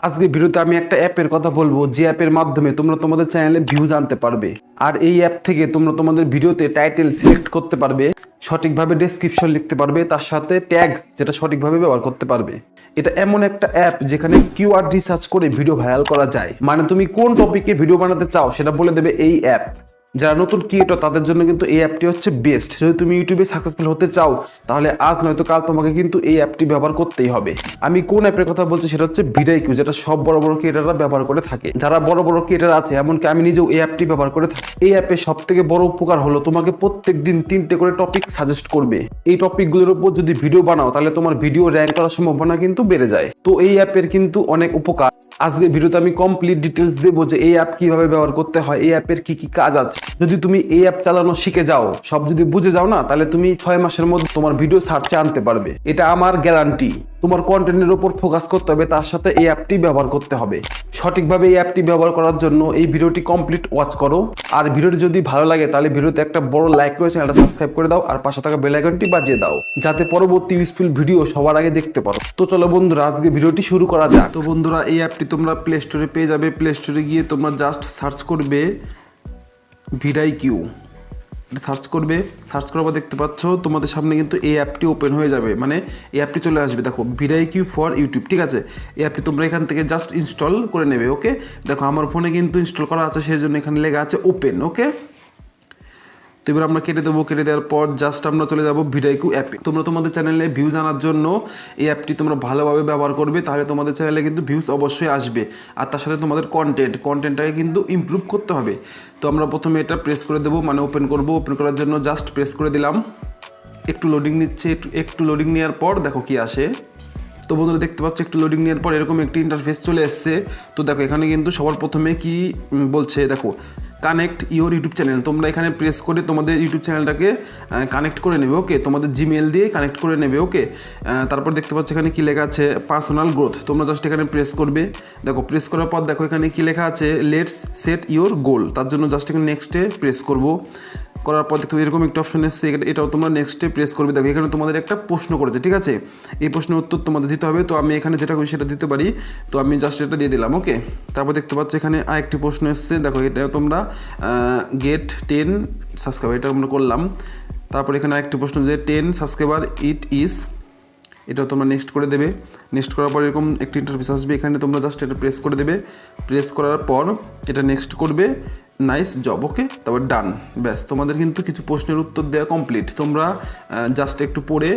আজকে ভিডিওতে আমি একটা অ্যাপের কথা বলবো, যে অ্যাপের মাধ্যমে তোমরা তোমাদের চ্যানেলে ভিউজ আনতে পারবে। আর এই অ্যাপ থেকে তোমরা তোমাদের ভিডিওতে টাইটেল সিলেক্ট করতে পারবে, সঠিকভাবে ডেসক্রিপশন লিখতে পারবে, তার সাথে ট্যাগ যেটা সঠিকভাবে ব্যবহার করতে পারবে। এটা এমন একটা অ্যাপ যেখানে কিওয়ার্ড রিসার্চ করে ভিডিও ভাইরাল করা যায়। মানে তুমি কোন টপিকে ভিডিও বানাতে চাও সেটা বলে দেবে এই অ্যাপ। যারা নতুন ক্রিয়েটর তাদের জন্য কিন্তু এই অ্যাপটি হচ্ছে বেস্ট। যদি তুমি ইউটিউবে সাকসেসফুল হতে চাও তাহলে আজ নয়তো কাল তোমাকে কিন্তু এই অ্যাপটি ব্যবহার করতেই হবে। আমি কোন অ্যাপের কথা বলছি সেটা হচ্ছে ভিডিকিউ, যেটা সব বড় বড় ক্রিয়েটররা ব্যবহার করে থাকে। যারা বড় বড় ক্রিয়েটর আছে, এমনকি আমি নিজেও এই অ্যাপটি ব্যবহার করে থাকি। এই অ্যাপের সব থেকে বড় উপকার হলো তোমাকে প্রত্যেক দিন 3টে করে টপিক সাজেস্ট করবে। এই টপিকগুলোর উপর যদি ভিডিও বানাও তাহলে তোমার ভিডিও র্যাঙ্ক করার সম্ভাবনা কিন্তু বেড়ে যায়। তো এই অ্যাপের কিন্তু অনেক উপকার। আজকের ভিডিওতে আমি কমপ্লিট ডিটেলস দেবো যে এই অ্যাপ কিভাবে ব্যবহার করতে হয়, এই অ্যাপের কি কি কাজ আছে। যদি তুমি এই অ্যাপ চালানো শিখে যাও, সব যদি বুঝে যাও না, তাহলে তুমি 6 মাসের মধ্যে তোমার ভিডিও সার্চে আনতে পারবে। এটা আমার গ্যারান্টি। তোমার কন্টেন্টের উপর ফোকাস করতে হবে, তার সাথে এই অ্যাপটি ব্যবহার করতে হবে। সঠিকভাবে এই অ্যাপটি ব্যবহার করার জন্য এই ভিডিওটি কমপ্লিট ওয়াচ করো। আর ভিডিওটি যদি ভালো লাগে তাহলে ভিডিওতে একটা বড় লাইক করে চ্যানেলটা সাবস্ক্রাইব করে দাও, আর পাশে থাকা বেল আইকনটি বাজিয়ে দাও, যাতে পরবর্তী ইউজফুল ভিডিও সবার আগে দেখতে পারো। তো চলো বন্ধুরা, আজকে ভিডিওটি শুরু করা যাক। তো বন্ধুরা, এই অ্যাপটি তোমরা প্লে স্টোরে পেয়ে যাবে। প্লে স্টোরে গিয়ে তোমরা জাস্ট সার্চ করবে ভিডিকিউ। সার্চ করবে, সার্চ করার পর দেখতে পাচ্ছ তোমাদের সামনে কিন্তু এই অ্যাপটি ওপেন হয়ে যাবে। মানে এই অ্যাপটি চলে আসবে। দেখো, ভিডিকিউ ফর ইউটিউব, ঠিক আছে। এই অ্যাপটি তোমরা এখান থেকে জাস্ট ইনস্টল করে নেবে। ওকে, দেখো আমার ফোনে কিন্তু ইনস্টল করা আছে, সেই জন্য এখানে লেখা আছে ওপেন। ওকে, তো এবার আমরা কেটে দেবো। কেটে দেওয়ার পর জাস্ট আমরা চলে যাবো ভিডিকিউ অ্যাপে। তোমরা তোমাদের চ্যানেলে ভিউজ আনার জন্য এই অ্যাপটি তোমরা ভালোভাবে ব্যবহার করবে, তাহলে তোমাদের চ্যানেলে কিন্তু ভিউজ অবশ্যই আসবে। আর তার সাথে তোমাদের কন্টেন্টটাকে কিন্তু ইমপ্রুভ করতে হবে। তো আমরা প্রথমে এটা প্রেস করে দেবো, মানে ওপেন করব। ওপেন করার জন্য জাস্ট প্রেস করে দিলাম। একটু লোডিং নিচ্ছে। একটু লোডিং নেওয়ার পর দেখো কি আসে। তো বন্ধুরা দেখতে পাচ্ছ, একটু লোডিং নেওয়ার পর এরকম একটি ইন্টারফেস চলে এসছে। তো দেখো এখানে কিন্তু সবার প্রথমে কি বলছে, দেখো কানেক্ট ইউর ইউটিউব চ্যানেল। তোমরা এখানে প্রেস করে তোমাদের ইউটিউব চ্যানেলটাকে কানেক্ট করে নেবে। ওকে, তোমাদের জিমেল দিয়ে কানেক্ট করে নেবে। ওকে, তারপর দেখতে পাচ্ছ এখানে কি লেখা আছে পার্সোনাল গ্রোথ। তোমরা জাস্ট এখানে প্রেস করবে। দেখো প্রেস করার পর দেখো এখানে কি লেখা আছে লেটস সেট ইউর গোল। তার জন্য জাস্ট এখানে নেক্সটে প্রেস করব। করার পর দেখতে এরকম একটা অপশন এসছে, এটাও তোমরা নেক্সটে প্রেস করবে। দেখো এখানে তোমাদের একটা প্রশ্ন করেছে, ঠিক আছে। এই প্রশ্নের উত্তর তোমাদের দিতে হবে। তো আমি এখানে যেটা করি সেটা দিতে পারি। তো আমি জাস্ট এটা দিয়ে দিলাম। ওকে, তারপর দেখতে পাচ্ছ এখানে আরেকটি প্রশ্ন এসছে। দেখো এটা তোমরা গেট 10 সাবস্ক্রাইবার, এটা আমরা করলাম। তারপর এখানে আরেকটি প্রশ্ন যে 10 সাবস্ক্রাইবার ইট ইজ, এটাও তোমরা নেক্সট করে দেবে। নেক্সট করার পর এরকম একটি ইন্টারফেস আসবে, এখানে তোমরা জাস্ট এটা প্রেস করে দেবে। প্রেস করার পর এটা নেক্সট করবে, নাইস জব। ওকে, তারপর ডান। ব্যাস, তোমাদের কিন্তু কিছু প্রশ্নের উত্তর দেওয়া কমপ্লিট। তোমরা জাস্ট একটু পড়ে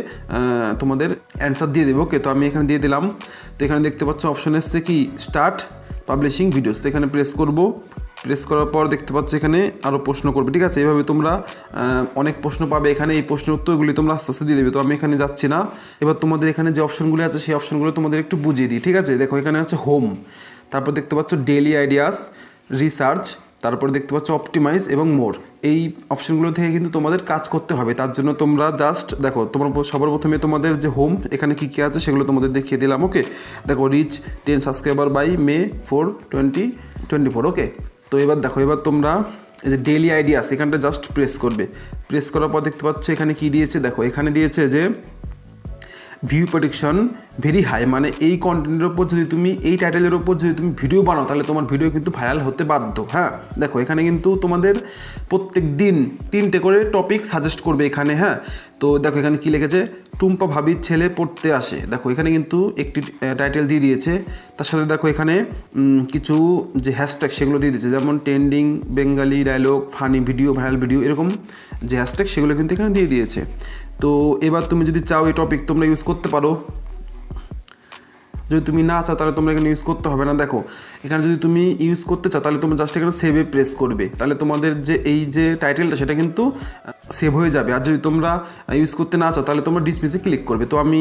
তোমাদের অ্যান্সার দিয়ে দেবে। ওকে, তো আমি এখানে দিয়ে দিলাম। তো এখানে দেখতে পাচ্ছ অপশন এসছে কি স্টার্ট পাবলিশিং ভিডিওস। তো এখানে প্রেস করব। প্রেস করার পর দেখতে পাচ্ছ এখানে আরও প্রশ্ন করবে, ঠিক আছে। এইভাবে তোমরা অনেক প্রশ্ন পাবে এখানে। এই প্রশ্নের উত্তরগুলি তোমরা আস্তে আস্তে দিয়ে দেবে। তো আমি এখানে যাচ্ছি না। এবার তোমাদের এখানে যে অপশনগুলি আছে সেই অপশনগুলো তোমাদের একটু বুঝিয়ে দিই, ঠিক আছে। দেখো এখানে আছে হোম, তারপর দেখতে পাচ্ছ ডেইলি আইডিয়াস, রিসার্চ, তারপর দেখতে পাচ্ছ অপটিমাইজ এবং মোর। এই অপশনগুলো থেকে কিন্তু তোমাদের কাজ করতে হবে। তার জন্য তোমরা জাস্ট দেখো, তোমরা সবার প্রথমে তোমাদের যে হোম এখানে কী কী আছে সেগুলো তোমাদের দেখিয়ে দিলাম। ওকে, দেখো রিচ 10 সাবস্ক্রাইবার বাই May 4, 2024। ওকে, তো এবার দেখো, এবার তোমরা এই যে ডেইলি আইডিয়াস এখানটা জাস্ট প্রেস করবে। প্রেস করার পর দেখতে পাচ্ছ এখানে কি দিয়েছে, দেখো এখানে দিয়েছে যে ভিউ প্রেডিকশন ভেরি হাই। মানে এই কন্টেন্টের ওপর যদি তুমি, এই টাইটেলের ওপর যদি তুমি ভিডিও বানাও তাহলে তোমার ভিডিও কিন্তু ভাইরাল হতে বাধ্য। হ্যাঁ, দেখো এখানে কিন্তু তোমাদের প্রত্যেক দিন 3টে করে টপিক সাজেস্ট করবে এখানে। হ্যাঁ, তো দেখো এখানে কি লিখেছে টুম্পা ভাবির ছেলে পড়তে আসে। দেখো এখানে কিন্তু একটি টাইটেল দিয়ে দিয়েছে। তার সাথে দেখো এখানে কিছু যে হ্যাশট্যাগ সেগুলো দিয়ে দিয়েছে, যেমন trending, Bengali dialogue, funny video, viral video, এরকম যে হ্যাশট্যাগ সেগুলো কিন্তু এখানে দিয়ে দিয়েছে। তো এবার তুমি যদি চাও এই টপিক তোমরা ইউজ করতে পারো। যদি তুমি না চাও তাহলে তোমরা এখানে ইউজ করতে হবে না। দেখো এখানে যদি তুমি ইউজ করতে চাও তাহলে তোমরা জাস্ট এখানে সেভে প্রেস করবে, তাহলে তোমাদের যে এই যে টাইটেলটা সেটা কিন্তু সেভ হয়ে যাবে। আর যদি তোমরা ইউজ করতে না চাও তাহলে তোমরা ডিসমিসে ক্লিক করবে। তো আমি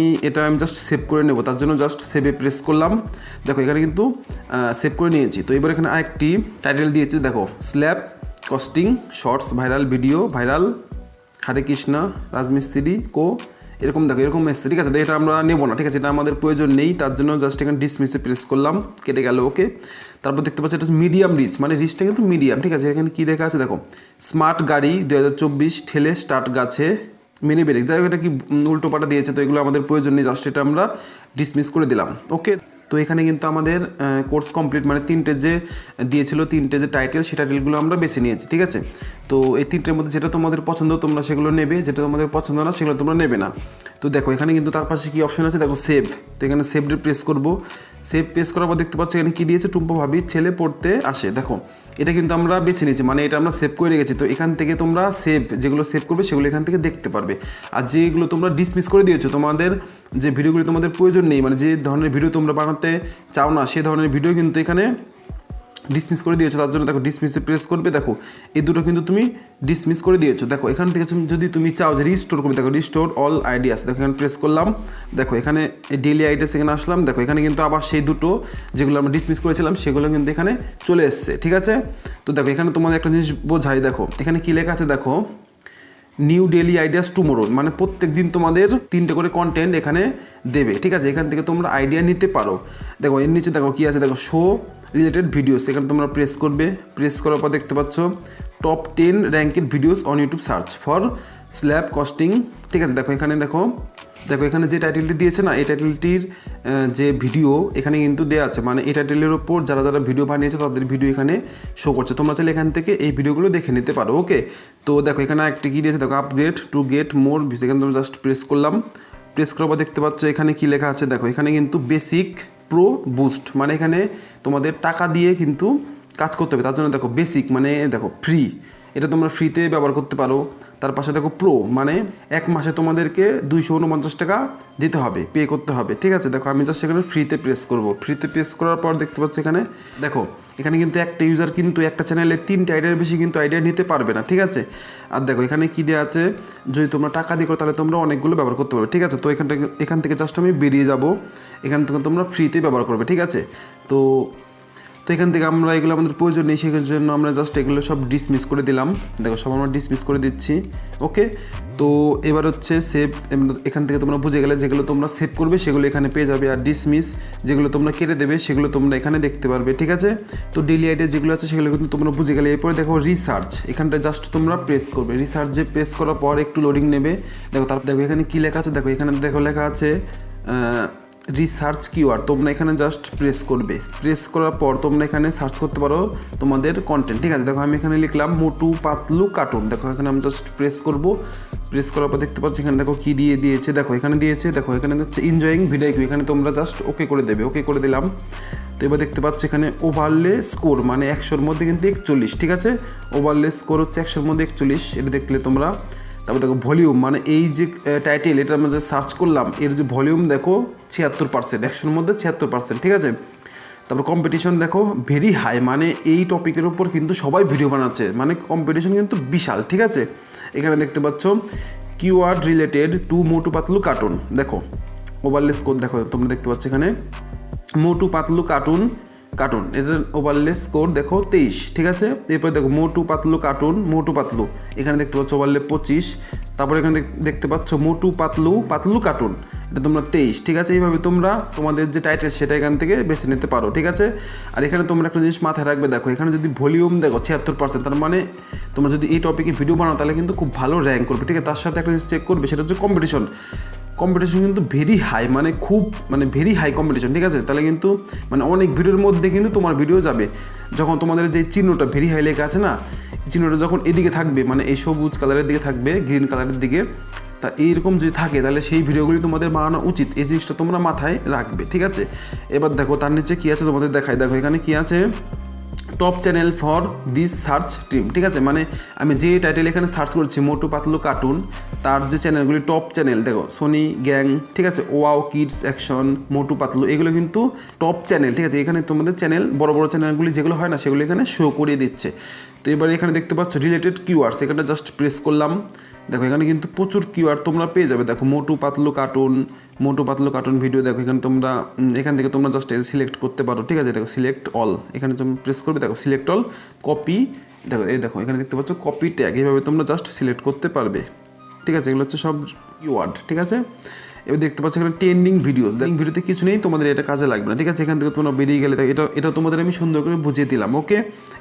জাস্ট সেভ করে নেব, তার জন্য জাস্ট সেভে প্রেস করলাম। দেখো এখানে কিন্তু সেভ করে নিয়েছি। তো এবার এখানে আরেকটি টাইটেল দিয়েছে, দেখো slab costing shorts viral video, viral Hare Krishna রাজমিস্ত্রি কো, এরকম দেখো এরকম এসছে, ঠিক আছে। তো এটা আমরা নেবো না, ঠিক আছে, এটা আমাদের প্রয়োজন নেই। তার জন্য জাস্ট এখানে ডিসমিসে প্রেস করলাম, কেটে গেল। ওকে, তারপর দেখতে পাচ্ছি এটা মিডিয়াম রিচ, মানে রিচটা কিন্তু মিডিয়াম, ঠিক আছে। এখানে কী দেখা আছে দেখো স্মার্ট গাড়ি 2024 ঠেলে স্টার্ট গাছে মিনি ব্রেক। যাই হোক, এটা কি উল্টো পাটা দিয়েছে, তো এগুলো আমাদের প্রয়োজন নেই। জাস্ট এটা আমরা ডিসমিস করে দিলাম। ওকে, তো এখানে কিন্তু আমাদের কোর্স কমপ্লিট মানে তিনটে যে দিয়েছিল, তিনটে যে টাইটেল, সেই টাইটেলগুলো আমরা বেছে নিয়েছি, ঠিক আছে। তো এই তিনটের মধ্যে যেটা তোমাদের পছন্দ তোমরা সেগুলো নেবে, যেটা তোমাদের পছন্দ না সেগুলো তোমরা নেবে না। তো দেখো এখানে কিন্তু তার পাশে কী অপশন আছে দেখো, সেভ। তো এখানে সেভে প্রেস করবো। সেভ প্রেস করার পর দেখতে পাচ্ছ এখানে কী দিয়েছে, টুম্পা ভাবির ছেলে পড়তে আসে। দেখো এটা কিন্তু আমরা বেছে নিয়েছি, মানে এটা আমরা সেভ করে রেখেছি। তো এখান থেকে তোমরা যেগুলো সেভ করবে সেগুলো এখান থেকে দেখতে পারবে। আর যেগুলো তোমরা ডিসমিস করে দিয়েছো, তোমাদের যে ভিডিওগুলো তোমাদের প্রয়োজন নেই, মানে যে ধরনের ভিডিও তোমরা বানাতে চাও না সেই ধরনের ভিডিও কিন্তু এখানে ডিসমিস করে দিয়েছো। তার জন্য দেখো ডিসমিসে প্রেস করবে, দেখো এই দুটো কিন্তু তুমি ডিসমিস করে দিয়েছো। দেখো এখান থেকে যদি তুমি চাও যে রিস্টোর করবে, দেখো রিস্টোর অল আইডিয়াস, দেখো এখানে প্রেস করলাম। দেখো এখানে ডেইলি আইডিয়াস এখানে আসলাম, দেখো এখানে কিন্তু আবার সেই দুটো যেগুলো আমরা ডিসমিস করেছিলাম সেগুলো কিন্তু এখানে চলে এসছে, ঠিক আছে। তো দেখো এখানে তোমাদের একটা জিনিস বোঝাই, দেখো এখানে কী লেখা আছে, দেখো নিউ ডেইলি আইডিয়াস টুমোরো, মানে প্রত্যেক দিন তোমাদের 3টে করে কন্টেন্ট এখানে দেবে, ঠিক আছে। এখান থেকে তোমরা আইডিয়া নিতে পারো। দেখো এর নিচে দেখো কী আছে, দেখো শো রিলেটেড ভিডিওস, এখানে তোমরা প্রেস করবে। প্রেস করার পর দেখতে পাচ্ছ top 10 ranked videos on YouTube search for slab costing, ঠিক আছে। দেখো এখানে দেখো এখানে যে টাইটেলটি দিয়েছে না, এই টাইটেলটির যে ভিডিও এখানে কিন্তু দেওয়া আছে, মানে এই টাইটেলের ওপর যারা যারা ভিডিও বানিয়েছে তাদের ভিডিও এখানে শো করছে। তোমরা চাইলে এখান থেকে এই ভিডিওগুলো দেখে নিতে পারো, ওকে। তো দেখো এখানে একটা কী দিয়েছে, দেখো upgrade to get more views, এখানে তোমরা জাস্ট প্রেস করলাম। প্রেস করার পর দেখতে পাচ্ছ এখানে কী লেখা আছে, দেখো এখানে কিন্তু বেসিক, প্রো, বুস্ট, মানে এখানে তোমাদের টাকা দিয়ে কিন্তু কাজ করতে হবে। তার জন্য দেখো বেসিক মানে দেখো ফ্রি, এটা তোমরা ফ্রিতে ব্যবহার করতে পারো। তার পাশে দেখো প্রো, মানে 1 মাসে তোমাদেরকে 249 টাকা দিতে হবে, পে করতে হবে, ঠিক আছে। দেখো আমি জাস্ট সেখানে ফ্রিতে প্রেস করব। ফ্রিতে প্রেস করার পর দেখতে পাচ্ছ এখানে দেখো এখানে কিন্তু একটা ইউজার কিন্তু একটা চ্যানেলে 3টে আইডিয়ার বেশি কিন্তু আইডিয়া নিতে পারবে না, ঠিক আছে। আর দেখো এখানে কী দেওয়া আছে, যদি তোমরা টাকা দিয়ে করো তাহলে তোমরা অনেকগুলো ব্যবহার করতে পারবে, ঠিক আছে। তো এখান থেকে জাস্ট আমি বেরিয়ে যাব, এখান থেকে তোমরা ফ্রিতে ব্যবহার করবে, ঠিক আছে। তো এখান থেকে আমরা এগুলো আমাদের প্রয়োজন নেই, সেগুলোর জন্য আমরা জাস্ট এগুলো সব ডিসমিস করে দিলাম। দেখো সব আমরা ডিসমিস করে দিচ্ছি, ওকে। তো এবার হচ্ছে সেভ, এখান থেকে তোমরা বুঝে গেলে যেগুলো তোমরা সেভ করবে সেগুলো এখানে পেয়ে যাবে, আর ডিসমিস যেগুলো তোমরা কেটে দেবে সেগুলো তোমরা এখানে দেখতে পারবে, ঠিক আছে। তো ডেইলি আইডিয়া যেগুলো আছে সেগুলো কিন্তু তোমরা বুঝে গেলে। এরপরে দেখো রিসার্চ, এখানটা জাস্ট তোমরা প্রেস করবে। রিসার্চে প্রেস করার পর একটু লোডিং নেবে। দেখো তারপর দেখো এখানে কী লেখা আছে, দেখো এখানে দেখো লেখা আছে রিসার্চ কিওয়ার্ড, তোমরা এখানে জাস্ট প্রেস করবে। প্রেস করার পর তোমরা এখানে সার্চ করতে পারো তোমাদের কন্টেন্ট, ঠিক আছে। দেখো আমি এখানে লিখলাম মোটু পাতলু কার্টুন, দেখো এখানে আমি জাস্ট প্রেস করব। প্রেস করার পর দেখতে পাচ্ছি এখানে দেখো কী দিয়েছে, দেখো এখানে দিয়েছে, দেখো এখানে হচ্ছে এনজয়িং ভিডিও, এখানে তোমরা জাস্ট ওকে করে দেবে, ওকে করে দিলাম। তো এবার দেখতে পাচ্ছ এখানে ওভারলে স্কোর, মানে 100-র মধ্যে কিন্তু 41, ঠিক আছে। ওভারলে স্কোর হচ্ছে 100-র মধ্যে 41, এটা দেখলে তোমরা। তারপর দেখো ভলিউম, মানে এই যে টাইটেল এটা আমরা যে সার্চ করলাম এর যে ভলিউম দেখো 76%, 100-র মধ্যে 76%, ঠিক আছে। তারপর কম্পিটিশন দেখো ভেরি হাই, মানে এই টপিকের উপর কিন্তু সবাই ভিডিও বানাচ্ছে, মানে কম্পিটিশন কিন্তু বিশাল, ঠিক আছে। এখানে দেখতে পাচ্ছ keyword related to Motu Patlu cartoon, দেখো ওভারলে স্কোর দেখো তোমরা দেখতে পাচ্ছ এখানে মোটু পাতলু কার্টুন এটার ওভারলে স্কোর দেখো 23, ঠিক আছে। এরপরে দেখো মোটু পাতলু এখানে দেখতে পাচ্ছ ওভারলে 25। তারপরে এখানে দেখতে পাচ্ছ মোটু পাতলু কার্টুন, এটা তোমরা 23, ঠিক আছে। এইভাবে তোমরা তোমাদের যে টাইটেল সেটা এখান থেকে বেছে নিতে পারো, ঠিক আছে। আর এখানে তোমরা একটা জিনিস মাথায় রাখবে, দেখো এখানে যদি ভলিউম দেখো 76%, তার মানে তোমরা যদি এই টপিকে ভিডিও বানাও তাহলে কিন্তু খুব ভালো র্যাঙ্ক করবে, ঠিক আছে। তার সাথে একটা জিনিস চেক করবে, সেটা হচ্ছে কম্পিটিশন কিন্তু ভেরি হাই, মানে খুব ভেরি হাই কম্পিটিশন, ঠিক আছে। তাহলে কিন্তু মানে অনেক ভিডিওর মধ্যে কিন্তু তোমার ভিডিও যাবে, যখন তোমাদের যে চিহ্নটা ভেরি হাই লেখা আছে না, এই চিহ্নটা যখন এদিকে থাকবে, মানে এই সবুজ কালারের দিকে থাকবে, গ্রিন কালারের দিকে, তা এইরকম যদি থাকে তাহলে সেই ভিডিওগুলি তোমাদের বানানো উচিত, এই জিনিসটা তোমরা মাথায় রাখবে, ঠিক আছে। এবার দেখো তার নিচে কী আছে তোমাদের দেখাই, দেখো এখানে কী আছে, top channel for this search team, ঠিক আছে। মানে আমি যে টাইটেল এখানে সার্চ করছি মোটু পাতলু কার্টুন, তার যে চ্যানেলগুলি টপ চ্যানেল দেখো সোনি গ্যাং, ঠিক আছে, wow kids action, Motu Patlu, এগুলো কিন্তু টপ চ্যানেল, ঠিক আছে। এখানে তোমাদের চ্যানেল বড় বড় চ্যানেলগুলি যেগুলো হয় না সেগুলো এখানে শো করিয়ে দিচ্ছে। তো এবার এখানে দেখতে পাচ্ছ রিলেটেড কিওয়ার্ডস, এখানে জাস্ট প্রেস করলাম। দেখো এখানে কিন্তু প্রচুর কিওয়ার্ড তোমরা পেয়ে যাবে। দেখো মোটু পাতলু কার্টুন ভিডিও, দেখো এখানে তোমরা এখান থেকে তোমরা জাস্ট সিলেক্ট করতে পারো, ঠিক আছে। দেখো সিলেক্ট অল, এখানে তোমরা প্রেস করবে, দেখো সিলেক্ট অল, কপি, দেখো এখানে দেখতে পাচ্ছ কপি ট্যাগ, এইভাবে তোমরা জাস্ট সিলেক্ট করতে পারবে, ঠিক আছে। এগুলো হচ্ছে সব কিওয়ার্ড, ঠিক আছে। এবার দেখতে পাচ্ছ এখানে ট্রেন্ডিং ভিডিওতে কিছু নেই, তোমাদের এটা কাজে লাগবে না, ঠিক আছে। এখান থেকে তোমরা বেরিয়ে গেলে এটা তোমাদের আমি সুন্দর করে বুঝিয়ে দিলাম, ওকে।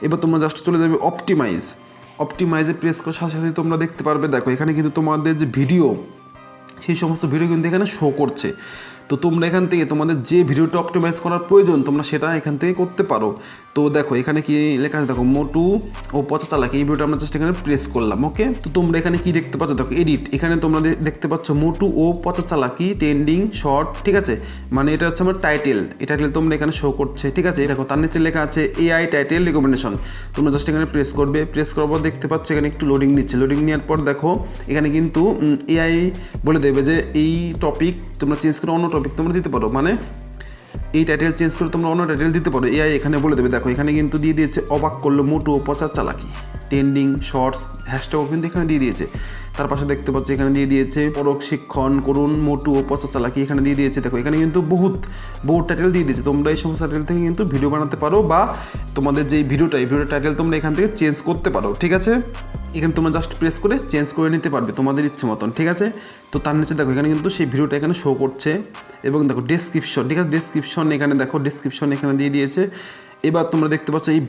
এবার তোমরা জাস্ট চলে যাবে অপটিমাইজে প্রেস করার সাথে সাথে তোমরা দেখতে পারবে, দেখো এখানে কিন্তু তোমাদের যে ভিডিও সেই সমস্ত ভিডিও কিন্তু এখানে শো করছে। তো তোমরা এখান থেকে তোমাদের যে ভিডিওটা অপটিমাইজ করার প্রয়োজন তোমরা সেটা এখান থেকে করতে পারো। তো দেখো এখানে কি লেখা আছে, দেখো মোটু ও পচা চালাকি, এই ভিডিওটা আমরা জাস্ট এখানে প্রেস করলাম। ওকে, তো তোমরা এখানে কি দেখতে পাচ্ছ, দেখো এডিট, এখানে তোমরা দেখতে পাচ্ছ মোটু ও পচা চালাকি ট্রেন্ডিং শর্ট, ঠিক আছে, মানে এটা হচ্ছে আমার টাইটেল, এই টাইটেল তোমরা এখানে শো করছে, ঠিক আছে। দেখো তার নিচে লেখা আছে AI টাইটেল রিকমেন্ডেশন, তোমরা জাস্ট এখানে প্রেস করবে, প্রেস করার পর দেখতে পাচ্ছ এখানে একটু লোডিং নিচ্ছে, লোডিং নেওয়ার পর দেখো এখানে কিন্তু AI বলে দেবে যে এই টপিক তোমরা চেঞ্জ করে অন্য টপিক তোমরা দিতে পারো, মানে এই টাইটেল চেঞ্জ করে তোমরা অন্য টাইটেল দিতে পারো, AI এখানে বলে দেবে। দেখো এখানে কিন্তু দিয়ে দিয়েছে অবাক করলো মোটু ও পচা চালাকি ট্রেন্ডিং শর্টস, হ্যাশট্যাগও কিন্তু এখানে দিয়ে দিয়েছে। তার পাশে দেখতে পাচ্ছি এখানে দিয়ে দিয়েছে পরক শিক্ষণ করুন মোটু ও পচা চালাকি, এখানে দিয়ে দিয়েছে। দেখো এখানে কিন্তু বহুত টাইটেল দিয়ে দিয়েছে, তোমরা এই সমস্ত টাইটেল থেকে কিন্তু ভিডিও বানাতে পারো, বা তোমাদের যে ভিডিওর টাইটেল তোমরা এখান থেকে চেঞ্জ করতে পারো, ঠিক আছে। এখানে তোমরা জাস্ট প্রেস করে চেঞ্জ করে নিতে পারবে তোমাদের ইচ্ছে মতন, ঠিক আছে। তো তার নিচে দেখো এখানে কিন্তু সেই ভিডিওটা এখানে শো করছে, এবং দেখো ডেসক্রিপশন, ঠিক আছে, ডেসক্রিপশন এখানে দেখো ডেসক্রিপশন এখানে দিয়ে দিয়েছে। এবার তোমরা দেখতে পাচ্ছ এই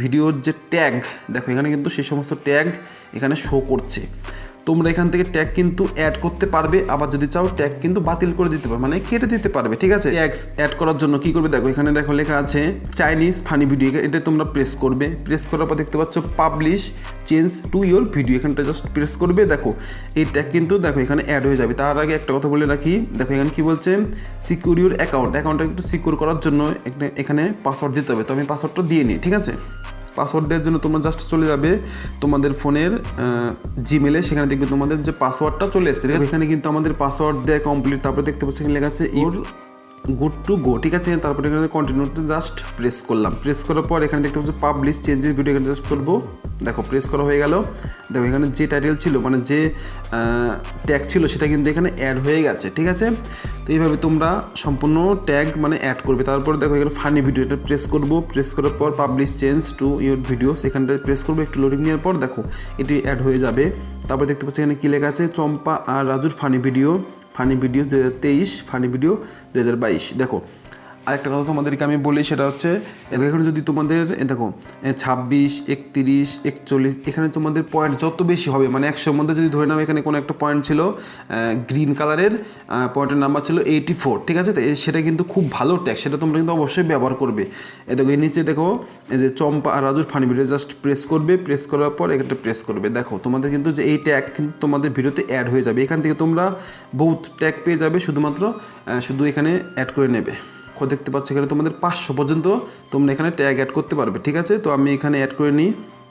ভিডিওর যে ট্যাগ, দেখো এখানে কিন্তু সেই সমস্ত ট্যাগ এখানে শো করছে। তোমরা এখান থেকে ট্যাগ কিন্তু অ্যাড করতে পারবে, আবার যদি চাও ট্যাগ কিন্তু বাতিল করে দিতে পারবে, মানে কেটে দিতে পারবে, ঠিক আছে। ট্যাগস অ্যাড করার জন্য কি করবে, দেখো এখানে দেখো লেখা আছে চাইনিজ ফানি ভিডিও, এটা তোমরা প্রেস করবে, প্রেস করার পর দেখতে পাচ্ছ publish change to your video, এখানটা জাস্ট প্রেস করবে। দেখো এই ট্যাগ কিন্তু দেখো এখানে অ্যাড হয়ে যাবে। তার আগে একটা কথা বলে রাখি, দেখো এখানে কি বলছে সিকিউর ইউর অ্যাকাউন্টটা একটু সিকিউর করার জন্য এখানে পাসওয়ার্ড দিতে হবে, তো আমি পাসওয়ার্ডটা দিয়ে নিই, ঠিক আছে। পাসওয়ার্ড দেওয়ার জন্য তোমরা জাস্ট চলে যাবে তোমাদের ফোনের জিমেলে, সেখানে দেখবে তোমাদের যে পাসওয়ার্ডটা চলে এসেছে, এখানে কিন্তু আমাদের পাসওয়ার্ড দেওয়া কমপ্লিট। তারপরে দেখতে পাচ্ছি এখানে লেখা আছে ইউর গুড টু গো, ঠিক আছে। তারপরে এখানে কন্টিনিউতে জাস্ট প্রেস করলাম, প্রেস করার পর এখানে দেখতে পাচ্ছি পাবলিশ চেঞ্জের ভিডিও, এখানে জাস্ট করবো। দেখো প্রেস করা হয়ে গেল। দেখো এখানে যে টাইটেল ছিল, মানে যে ট্যাগ ছিল সেটা কিন্তু এখানে অ্যাড হয়ে গেছে, ঠিক আছে। তো এইভাবে তোমরা সম্পূর্ণ ট্যাগ মানে অ্যাড করবে। তারপর দেখো এখানে ফানি ভিডিও, এটা প্রেস করবো, প্রেস করার পর publish change to your video, সেখানটায় প্রেস করবো, একটু লোডিং নেওয়ার পর দেখো এটি অ্যাড হয়ে যাবে। তারপর দেখতে পাচ্ছি এখানে কী লেখা আছে চম্পা আর রাজুর ফানি ভিডিও 2023, ফানি ভিডিও 2022। দেখো আরেকটা কথা তোমাদেরকে আমি বলি, সেটা হচ্ছে এখানে যদি তোমাদের দেখো 26, 31, 41, এখানে তোমাদের পয়েন্ট যত বেশি হবে, মানে 100-র মধ্যে যদি ধরে নাও এখানে কোনো একটা পয়েন্ট ছিল গ্রিন কালারের, পয়েন্টের নাম্বার ছিল 84, ঠিক আছে। তো সেটা কিন্তু খুব ভালো ট্যাগ, সেটা তোমরা কিন্তু অবশ্যই ব্যবহার করবে। দেখো এর নিচে দেখো এই যে চম্পা আর রাজুর ফানি ভিডিও, জাস্ট প্রেস করবে, প্রেস করার পর এখানটা প্রেস করবে। দেখো তোমাদের কিন্তু যে এই ট্যাগ কিন্তু তোমাদের ভিডিওতে অ্যাড হয়ে যাবে। এখান থেকে তোমরা বহুত ট্যাগ পেয়ে যাবে, শুধু এখানে অ্যাড করে নেবে। দেখতে পাচ্ছ এখানে তোমাদের 500 পর্যন্ত তোমরা এখানে ট্যাগ অ্যাড করতে পারবে, ঠিক আছে। তো আমি এখানে অ্যাড করে নিই,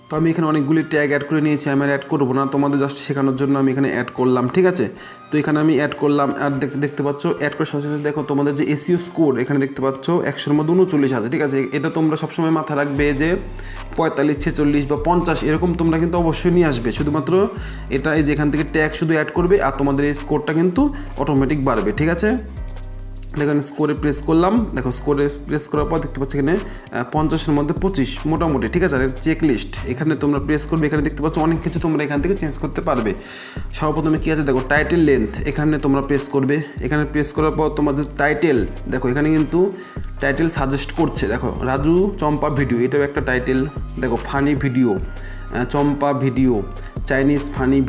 তো আমি এখানে অনেকগুলি ট্যাগ অ্যাড করে নিয়েছি, আমি অ্যাড করবো না, তোমাদের জাস্ট শেখানোর জন্য আমি এখানে অ্যাড করলাম, ঠিক আছে। তো এখানে আমি অ্যাড করলাম, আর দেখতে পাচ্ছ অ্যাড করার সাথে সাথে দেখো তোমাদের যে এসইও স্কোর এখানে দেখতে পাচ্ছ 100-র মধ্যে 39 আছে, ঠিক আছে। এটা তোমরা সবসময় মাথায় রাখবে যে 45, 46 বা 50 এরকম তোমরা কিন্তু অবশ্যই নিয়ে আসবে। শুধুমাত্র এটা এই যে এখান থেকে ট্যাগ শুধু অ্যাড করবে, আর তোমাদের এই স্কোরটা কিন্তু অটোমেটিক বাড়বে, ঠিক আছে। দেখেন স্কোরে প্রেস করলাম, দেখো স্কোরে প্রেস করার পর দেখতে পাচ্ছি এখানে 50-এর মধ্যে 25 মোটামুটি, ঠিক আছে। আর চেক লিস্ট এখানে তোমরা প্রেস করবে, এখানে দেখতে পাচ্ছ অনেক কিছু তোমরা এখান থেকে চেঞ্জ করতে পারবে। সর্বপ্রথমে কী আছে দেখো টাইটেল লেন্থ, এখানে তোমরা প্রেস করবে, এখানে প্রেস করার পর তোমাদের টাইটেল, দেখো এখানে কিন্তু টাইটেল সাজেস্ট করছে। দেখো রাজু চম্পা ভিডিও, এটাও একটা টাইটেল। দেখো ফানি ভিডিও, চম্পা ভিডিও, চাইনিজ ফানি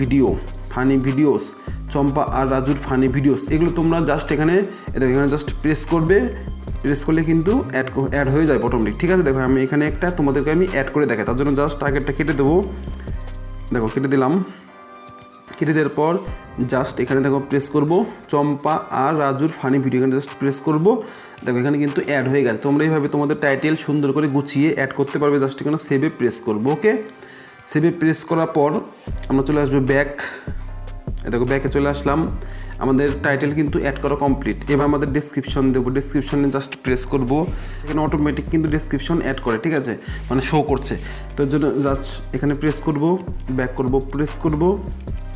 ভিডিওস, চম্পা আর রাজুর ফানি ভিডিওস, এগুলো তোমরা জাস্ট এখানে জাস্ট প্রেস করবে, প্রেস করলে কিন্তু অ্যাড হয়ে যায় অটোমেটিক, ঠিক আছে। দেখো আমি এখানে একটা তোমাদেরকে আমি অ্যাড করে দেখাই, তার জন্য জাস্ট টার্গেটটা কেটে দেবো। দেখো কেটে দিলাম, কেটে দেওয়ার পর জাস্ট এখানে দেখো প্রেস করব চম্পা আর রাজুর ফানি ভিডিও, এখানে জাস্ট প্রেস করব। দেখো এখানে কিন্তু অ্যাড হয়ে গেছে। তোমরা এইভাবে তোমাদের টাইটেল সুন্দর করে গুছিয়ে অ্যাড করতে পারবে। জাস্ট এখানে সেভে প্রেস করবো, ওকে। সেভে প্রেস করার পর আমরা চলে আসবো ব্যাক, দেখো ব্যাকে চলে আসলাম। আমাদের টাইটেল কিন্তু অ্যাড করা কমপ্লিট। এবার আমাদের ডেসক্রিপশন দেবো, ডেসক্রিপশনে জাস্ট প্রেস করব, এখানে অটোমেটিক কিন্তু ডেসক্রিপশন অ্যাড করে, ঠিক আছে, মানে শো করছে। তো এর জন্য জাস্ট এখানে প্রেস করব, ব্যাক করব, প্রেস করব,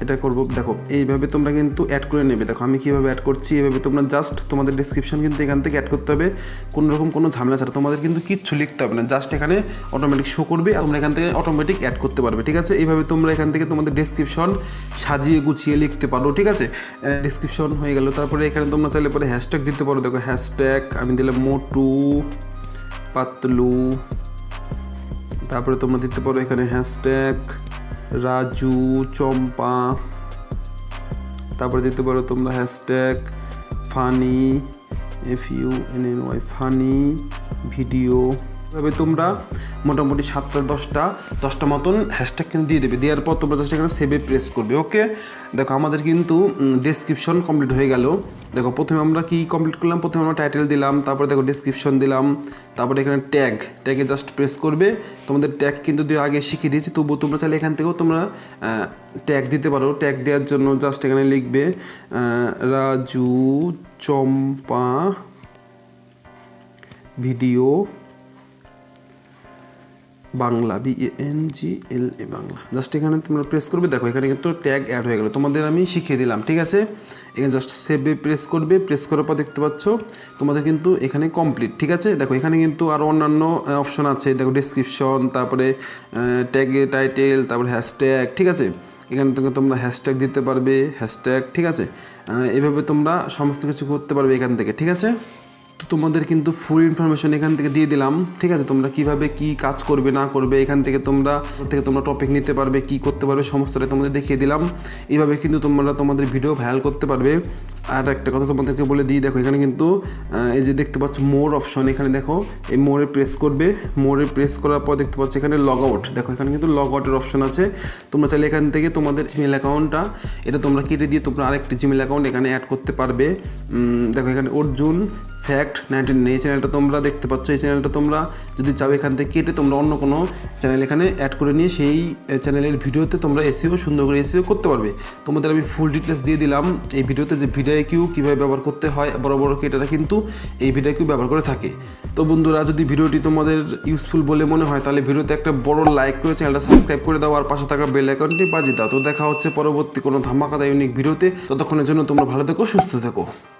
এটা করব। দেখো এইভাবে তোমরা কিন্তু অ্যাড করে নেবে। দেখো আমি কীভাবে অ্যাড করছি, এইভাবে তোমরা জাস্ট তোমাদের ডেসক্রিপশন কিন্তু এখান থেকে অ্যাড করতে হবে, কোনোরকম কোনো ঝামেলা ছাড়া। তোমাদের কিন্তু কিচ্ছু লিখতে হবে না, জাস্ট এখানে অটোমেটিক শো করবে, আর তোমরা এখান থেকে অটোমেটিক অ্যাড করতে পারবে, ঠিক আছে। এইভাবে তোমরা এখান থেকে তোমাদের ডেসক্রিপশন সাজিয়ে গুছিয়ে লিখতে পারো, ঠিক আছে। ডেসক্রিপশন হয়ে গেল। তারপরে এখানে তোমরা চাইলে পরে হ্যাশট্যাগ দিতে পারো। দেখো হ্যাশট্যাগ আমি দিলাম মোটু পাতলু, তারপরে তোমরা দিতে পারো এখানে হ্যাশট্যাগ রাজু চম্পা, তারপরে দিতে পারো তোমরা hashtag funny, FUNNY funny video. এভাবে তোমরা মোটামুটি 7-10টা মতন হ্যাশট্যাগ কিন্তু দিয়ে দেবে। দেওয়ার পর তোমরা জাস্ট এখানে সেভে প্রেস করবে। ওকে, দেখো আমাদের কিন্তু ডেসক্রিপশন কমপ্লিট হয়ে গেল। দেখো প্রথমে আমরা কি কমপ্লিট করলাম, প্রথমে আমরা টাইটেল দিলাম, তারপরে দেখো ডেসক্রিপশন দিলাম, তারপরে এখানে ট্যাগে জাস্ট প্রেস করবে। তোমাদের ট্যাগ কিন্তু আগে শিখিয়ে দিয়েছি, তবুও তোমরা চাইলে এখান থেকেও তোমরা ট্যাগ দিতে পারো। ট্যাগ দেওয়ার জন্য জাস্ট এখানে লিখবে রাজু চম্পা video Bangla, BANGLA Bangla. Just এখানে তোমরা প্রেস করবে। দেখো এখানে কিন্তু ট্যাগ অ্যাড হয়ে গেল, তোমাদের আমি শিখিয়ে দিলাম। ঠিক আছে, এখানে জাস্ট সেভে প্রেস করবে। প্রেস করার পর দেখতে পাচ্ছ তোমাদের কিন্তু এখানে কমপ্লিট। ঠিক আছে, দেখো এখানে কিন্তু আরও অন্যান্য অপশন আছে। দেখো ডেসক্রিপশন, তারপরে ট্যাগে টাইটেল, তারপরে হ্যাশট্যাগ। ঠিক আছে, এখান থেকে তোমরা হ্যাশট্যাগ দিতে পারবে, হ্যাশট্যাগ। ঠিক আছে, এভাবে তোমরা সমস্ত কিছু করতে পারবে এখান থেকে। ঠিক আছে, তো তোমাদের কিন্তু ফুল ইনফরমেশন এখান থেকে দিয়ে দিলাম। ঠিক আছে, তোমরা কিভাবে কি কাজ করবে না করবে এখান থেকে তোমরা টপিক নিতে পারবে, কি করতে পারবে সমস্তটা তোমাদের দেখিয়ে দিলাম। এইভাবে কিন্তু তোমরা তোমাদের ভিডিও ভাইরাল করতে পারবে। আর একটা কথা তোমাদেরকে বলে দিই, দেখো এখানে কিন্তু এই যে দেখতে পাচ্ছ মোর অপশন, এখানে দেখো এই মোরে প্রেস করবে। মোরে প্রেস করার পর দেখতে পাচ্ছ এখানে লগ আউট। দেখো এখানে কিন্তু লগ আউটের অপশন আছে। তোমরা চাইলে এখান থেকে তোমাদের জিমেল অ্যাকাউন্টটা এটা তোমরা কেটে দিয়ে তোমরা আরেকটি জিমেল অ্যাকাউন্ট এখানে অ্যাড করতে পারবে। দেখো এখানে অর্জুন ফ্যাক্ট 99 এই চ্যানেলটা তোমরা দেখতে পাচ্ছ। এই চ্যানেলটা তোমরা যদি চাও এখান থেকে কেটে তোমরা অন্য কোনো চ্যানেল এখানে অ্যাড করে নিয়ে সেই চ্যানেলের ভিডিওতে তোমরা সুন্দর করে এসিও করতে পারবে। তোমাদের আমি ফুল ডিটেলস দিয়ে দিলাম এই ভিডিওতে, যে ভিডিও কীভাবে ব্যবহার করতে হয়। বড় বড় ক্রিয়েটাররা কিন্তু এই ভিডিও ব্যবহার করে থাকে। তো বন্ধুরা, যদি ভিডিওটি তোমাদের ইউজফুল বলে মনে হয় তাহলে ভিডিওতে একটা বড় লাইক করে চ্যানেলটা সাবস্ক্রাইব করে দাও, আর পাশে থাকা বেল আইকনটি বাজিয়ে দাও। তো দেখা হচ্ছে পরবর্তী কোনো ধামাকাদার ইউনিক ভিডিওতে। ততক্ষণের জন্য তোমরা ভালো থেকো, সুস্থ থেকো।